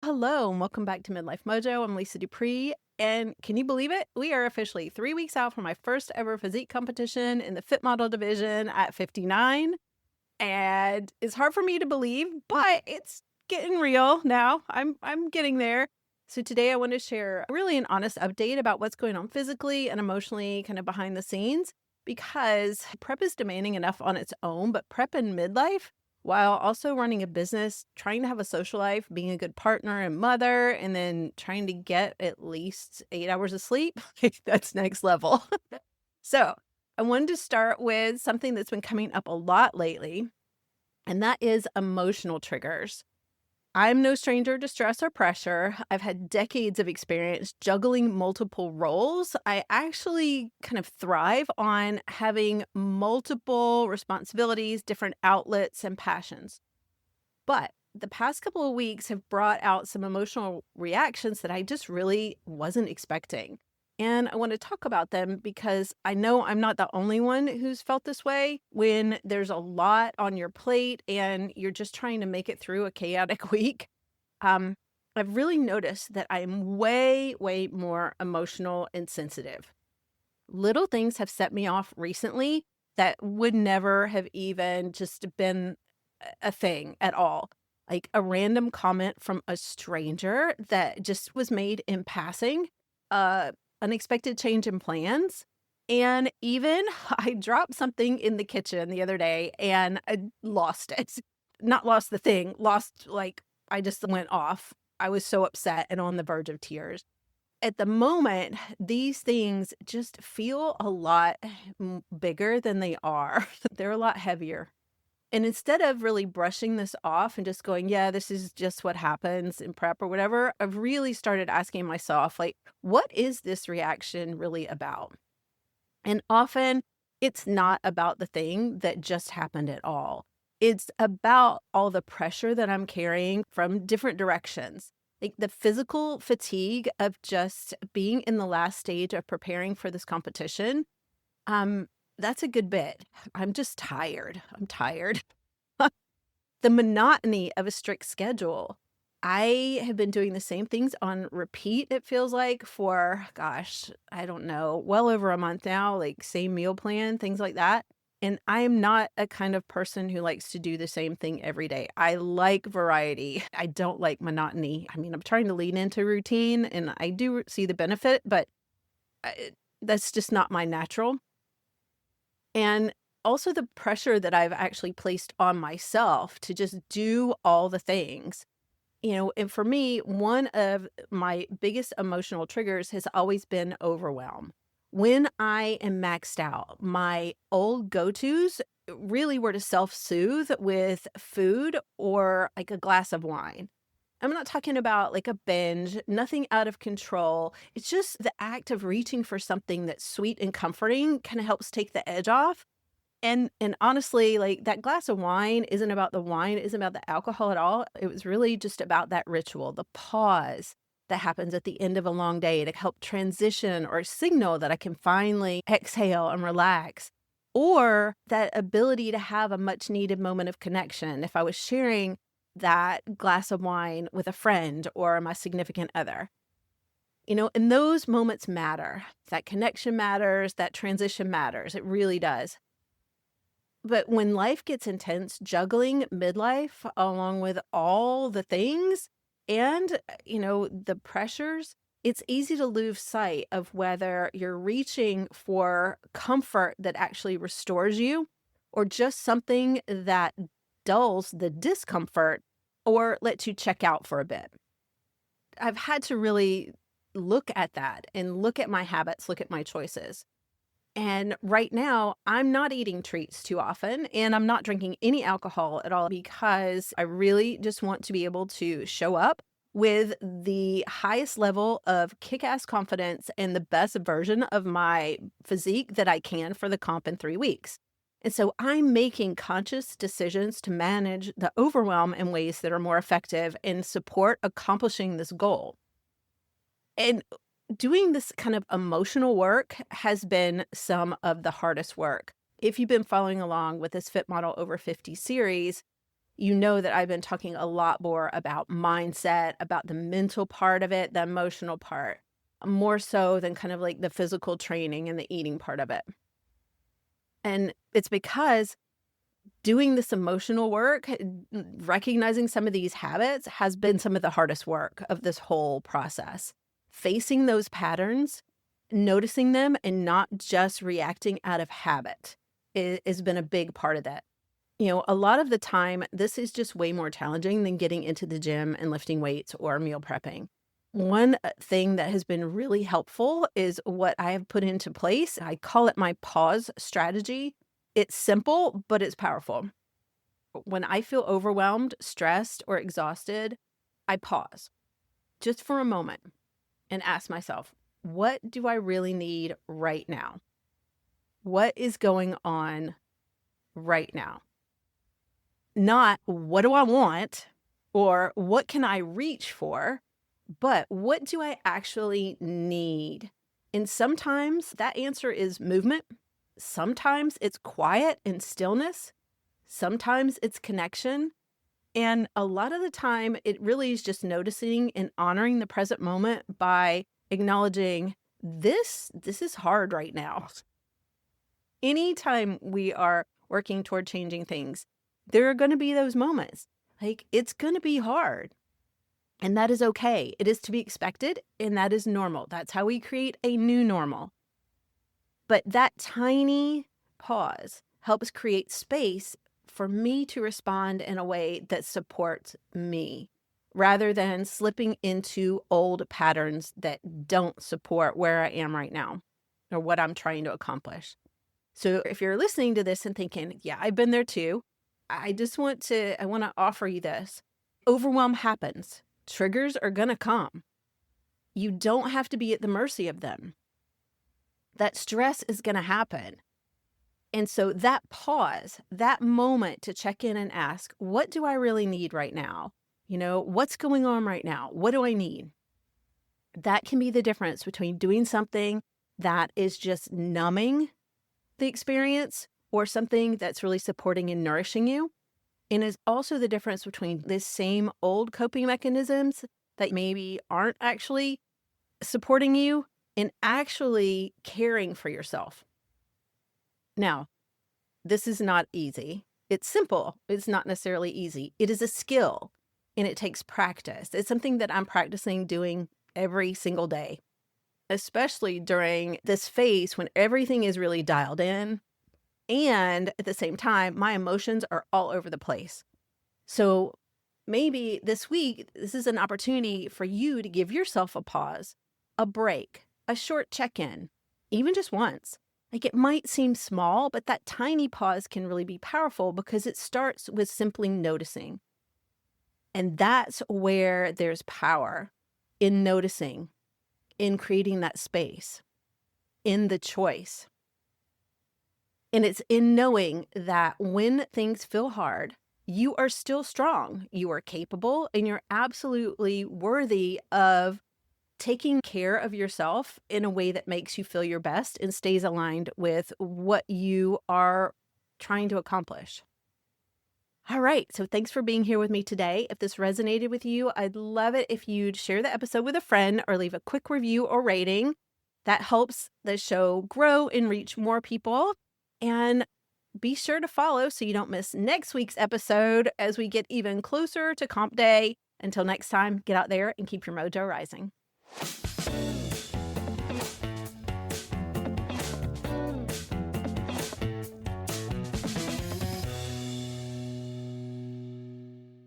Hello, and welcome back to Midlife Mojo. I'm Lisa DuPree. And can you believe it? We are officially 3 weeks out from my first ever physique competition in the fit model division at 59. And it's hard for me to believe, but it's getting real now. I'm getting there. So today I want to share really an honest update about what's going on physically and emotionally, kind of behind the scenes, because prep is demanding enough on its own, but prep in midlife, while also running a business, trying to have a social life, being a good partner and mother, and then trying to get at least 8 hours of sleep, that's next level. So I wanted to start with something that's been coming up a lot lately, and that is emotional triggers. I'm no stranger to stress or pressure. I've had decades of experience juggling multiple roles. I actually kind of thrive on having multiple responsibilities, different outlets, and passions. But the past couple of weeks have brought out some emotional reactions that I just really wasn't expecting. And I want to talk about them because I know I'm not the only one who's felt this way when there's a lot on your plate and you're just trying to make it through a chaotic week. Um, I've really noticed that I'm way more emotional and sensitive. Little things have set me off recently that would never have even just been a thing at all. Like a random comment from a stranger that just was made in passing, unexpected change in plans. And even I dropped something in the kitchen the other day and I lost it. Not lost the thing, lost like I just went off. I was so upset and on the verge of tears. At the moment, these things just feel a lot bigger than they are. They're a lot heavier. And instead of really brushing this off and just going, yeah, this is just what happens in prep or whatever, I've really started asking myself, like, what is this reaction really about? And often it's not about the thing that just happened at all. It's about all the pressure that I'm carrying from different directions. Like the physical fatigue of just being in the last stage of preparing for this competition. Um, that's a good bit. I'm just tired. I'm tired. The monotony of a strict schedule. I have been doing the same things on repeat, it feels like, for, gosh, I don't know, well over a month now, like same meal plan, things like that. And I am not a kind of person who likes to do the same thing every day. I like variety. I don't like monotony. I mean, I'm trying to lean into routine and I do see the benefit, but that's just not my natural. And also the pressure that I've actually placed on myself to just do all the things. And for me, one of my biggest emotional triggers has always been overwhelm. When I am maxed out, my old go-tos really were to self-soothe with food or like a glass of wine. I'm not talking about like a binge, nothing out of control. It's just the act of reaching for something that's sweet and comforting kind of helps take the edge off. And honestly, like, that glass of wine isn't about the wine, isn't about the alcohol at all. It was really just about that ritual, the pause that happens at the end of a long day to help transition or signal that I can finally exhale and relax. Or that ability to have a much needed moment of connection if I was sharing that glass of wine with a friend or my significant other. And those moments matter. That connection matters, that transition matters. It really does. But when life gets intense, juggling midlife along with all the things and, the pressures, it's easy to lose sight of whether you're reaching for comfort that actually restores you or just something that dulls the discomfort or lets you check out for a bit. I've had to really look at that and look at my habits, look at my choices. And right now, I'm not eating treats too often, and I'm not drinking any alcohol at all because I really just want to be able to show up with the highest level of kick-ass confidence and the best version of my physique that I can for the comp in 3 weeks. And so I'm making conscious decisions to manage the overwhelm in ways that are more effective and support accomplishing this goal. And doing this kind of emotional work has been some of the hardest work. If you've been following along with this Fit Model Over 50 series, you know that I've been talking a lot more about mindset, about the mental part of it, the emotional part, more so than kind of like the physical training and the eating part of it. And it's because doing this emotional work, recognizing some of these habits has been some of the hardest work of this whole process. Facing those patterns, noticing them, and not just reacting out of habit has been a big part of that. A lot of the time, this is just way more challenging than getting into the gym and lifting weights or meal prepping. One thing that has been really helpful is what I have put into place. I call it my pause strategy. It's simple, but it's powerful. When I feel overwhelmed, stressed, or exhausted, I pause just for a moment and ask myself, what do I really need right now? What is going on right now? Not what do I want or what can I reach for, but what do I actually need? And sometimes that answer is movement. Sometimes it's quiet and stillness. Sometimes it's connection. And a lot of the time, it really is just noticing and honoring the present moment by acknowledging this is hard right now. Anytime we are working toward changing things, there are going to be those moments. Like, it's going to be hard. And that is okay. It is to be expected, and that is normal. That's how we create a new normal. But that tiny pause helps create space for me to respond in a way that supports me, rather than slipping into old patterns that don't support where I am right now or what I'm trying to accomplish. So if you're listening to this and thinking, yeah, I've been there too, I want to offer you this. Overwhelm happens. Triggers are going to come. You don't have to be at the mercy of them. That stress is going to happen. And so that pause, that moment to check in and ask, what do I really need right now? What's going on right now? What do I need? That can be the difference between doing something that is just numbing the experience or something that's really supporting and nourishing you. And is also the difference between this same old coping mechanisms that maybe aren't actually supporting you and actually caring for yourself. Now, this is not easy. It's simple. It's not necessarily easy. It is a skill and it takes practice. It's something that I'm practicing doing every single day, especially during this phase when everything is really dialed in. And at the same time, my emotions are all over the place. So maybe this week, this is an opportunity for you to give yourself a pause, a break, a short check-in, even just once. Like, it might seem small, but that tiny pause can really be powerful because it starts with simply noticing. And that's where there's power in noticing, in creating that space, in the choice. And it's in knowing that when things feel hard, you are still strong, you are capable, and you're absolutely worthy of taking care of yourself in a way that makes you feel your best and stays aligned with what you are trying to accomplish. All right, so thanks for being here with me today. If this resonated with you, I'd love it if you'd share the episode with a friend or leave a quick review or rating. That helps the show grow and reach more people. And be sure to follow so you don't miss next week's episode as we get even closer to comp day. Until next time, get out there and keep your mojo rising.